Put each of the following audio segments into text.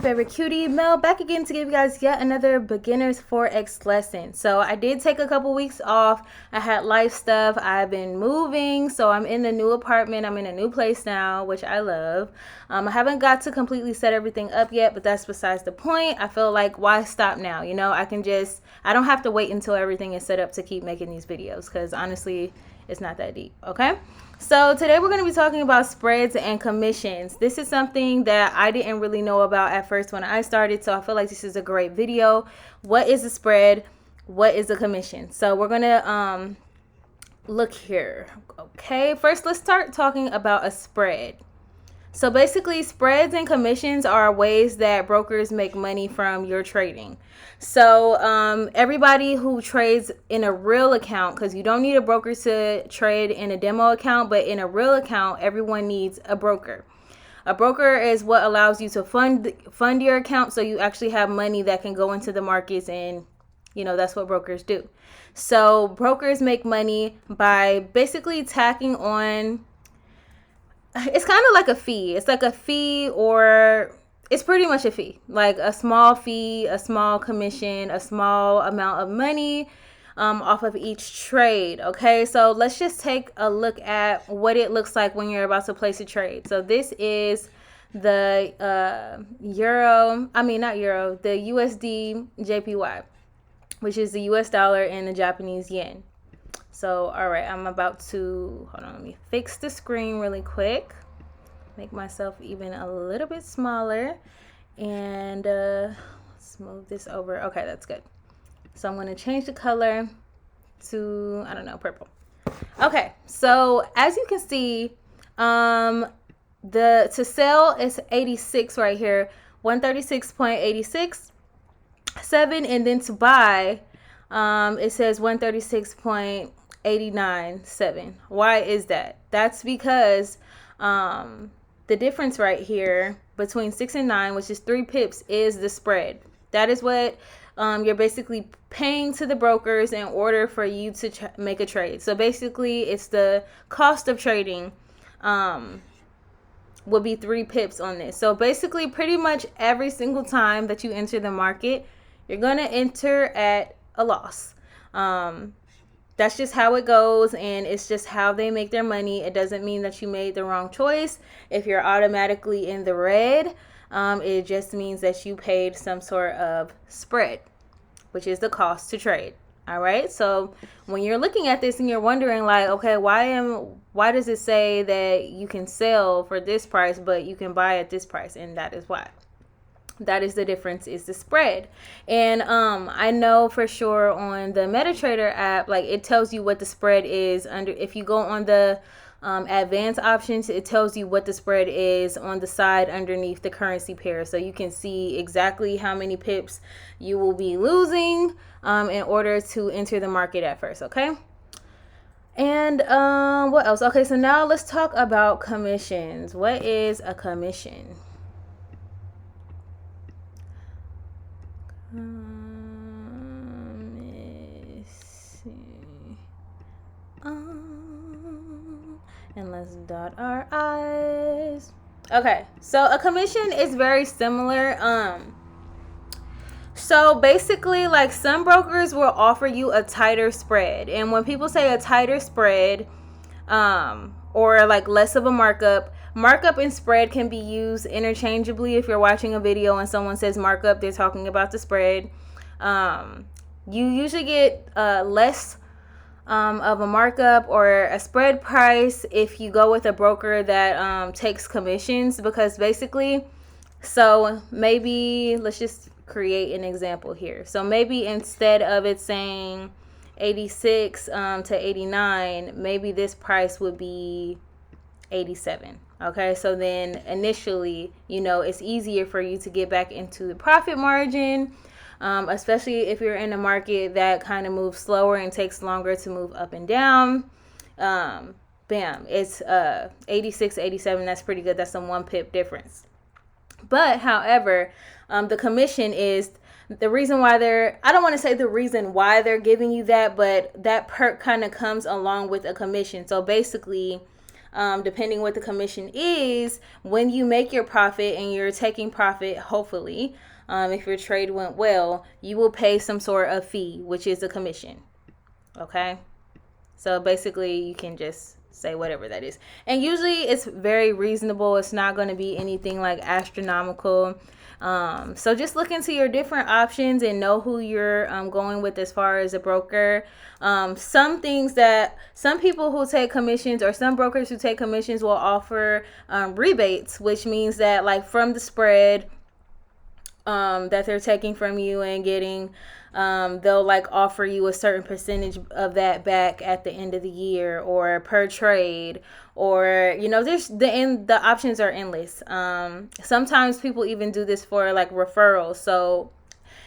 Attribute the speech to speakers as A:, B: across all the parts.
A: Favorite cutie Mel back again to give you guys yet another beginner's forex lesson. So I did take a couple weeks off. I had life stuff. I've been moving, so I'm in a new apartment. I'm in a new place now, which I love. I haven't got to completely set everything up yet, but that's besides the point. I feel like why stop now? You know, I don't have to wait until everything is set up to keep making these videos, because honestly it's not that deep. Okay, so today we're going to be talking about spreads and commissions. This is something that I didn't really know about at first when I started, so I feel like this is a great video. What is a spread? What is a commission? So we're going to look here. Okay, first let's start talking about a spread. So basically, spreads and commissions are ways that brokers make money from your trading. So everybody who trades in a real account, because you don't need a broker to trade in a demo account, but in a real account, everyone needs a broker. A broker is what allows you to fund your account, so you actually have money that can go into the markets, and you know that's what brokers do. So brokers make money by basically tacking on. It's kind of like a fee. It's like a fee, or it's pretty much a fee, like a small fee, a small commission, a small amount of money off of each trade. Okay, so let's just take a look at what it looks like when you're about to place a trade. So this is the the USD JPY, which is the US dollar and the Japanese yen. So, all right, I'm about to, hold on, let me fix the screen really quick. Make myself even a little bit smaller. And let's move this over. Okay, that's good. So I'm going to change the color to, I don't know, purple. Okay, so as you can see, to sell is 86 right here, 136.86.7, and then to buy, it says 136.89.7. Why is that? That's because the difference right here between 6 and 9, which is 3 pips, is the spread. That is what you're basically paying to the brokers in order for you to make a trade. So basically, it's the cost of trading would be 3 pips on this. So basically, pretty much every single time that you enter the market, you're going to enter at a loss. That's just how it goes, and it's just how they make their money. It doesn't mean that you made the wrong choice. If you're automatically in the red, it just means that you paid some sort of spread, which is the cost to trade. All right, so when you're looking at this and you're wondering, like, okay, why does it say that you can sell for this price but you can buy at this price? And that is why. That is the difference, is the spread. And I know for sure on the MetaTrader app, like, it tells you what the spread is under. If you go on the advanced options, it tells you what the spread is on the side underneath the currency pair, so you can see exactly how many pips you will be losing in order to enter the market at first. Okay, and what else? Okay, so now let's talk about commissions. What is a commission? And let's dot our I's. Okay, so a commission is very similar. So basically, like, some brokers will offer you a tighter spread, and when people say a tighter spread, or like less of a markup and spread can be used interchangeably. If you're watching a video and someone says markup, they're talking about the spread. You usually get less of a markup or a spread price if you go with a broker that takes commissions, because basically, so maybe let's just create an example here. So maybe instead of it saying 86 to 89, maybe this price would be 87. Okay, so then initially, you know, it's easier for you to get back into the profit margin, especially if you're in a market that kind of moves slower and takes longer to move up and down. Bam, it's 86, 87. That's pretty good. That's a 1 pip difference. But however, the commission is the reason why I don't want to say the reason why they're giving you that, but that perk kind of comes along with a commission. So basically, depending what the commission is, when you make your profit and you're taking profit, hopefully, if your trade went well, you will pay some sort of fee, which is a commission. Okay? So basically, you can just say whatever that is. And usually it's very reasonable. It's not going to be anything like astronomical. So just look into your different options and know who you're going with as far as a broker. Some people who take commissions, or some brokers who take commissions, will offer rebates, which means that, like, from the spread that they're taking from you and getting, they'll like offer you a certain percentage of that back at the end of the year or per trade, or there's the options are endless. Sometimes people even do this for like referrals. So,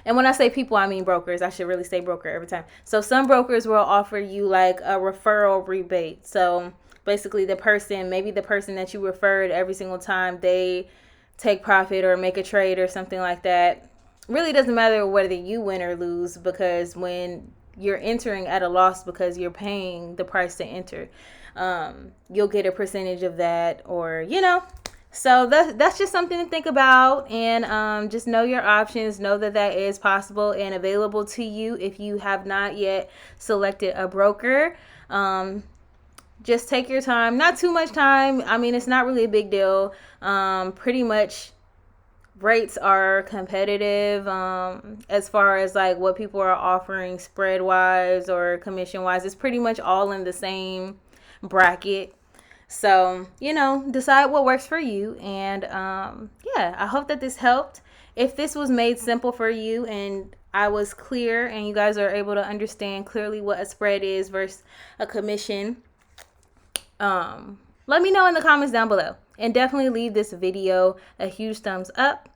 A: and when I say people, I mean brokers. I should really say broker every time. So some brokers will offer you like a referral rebate. So basically maybe the person that you referred, every single time they take profit or make a trade or something like that, really doesn't matter whether you win or lose, because when you're entering at a loss because you're paying the price to enter, you'll get a percentage of that, or so that's just something to think about. And just know your options, know that is possible and available to you if you have not yet selected a broker. Just take your time, not too much time. I mean, it's not really a big deal. Pretty much rates are competitive as far as like what people are offering spread wise or commission wise. It's pretty much all in the same bracket. So, decide what works for you. And yeah, I hope that this helped. If this was made simple for you and I was clear and you guys are able to understand clearly what a spread is versus a commission, let me know in the comments down below, and definitely leave this video a huge thumbs up,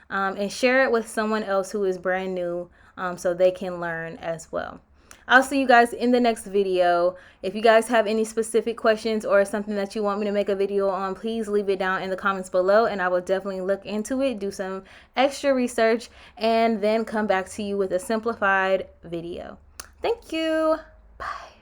A: and share it with someone else who is brand new, so they can learn as well. I'll see you guys in the next video. If you guys have any specific questions or something that you want me to make a video on, please leave it down in the comments below, and I will definitely look into it, do some extra research, and then come back to you with a simplified video. Thank you. Bye.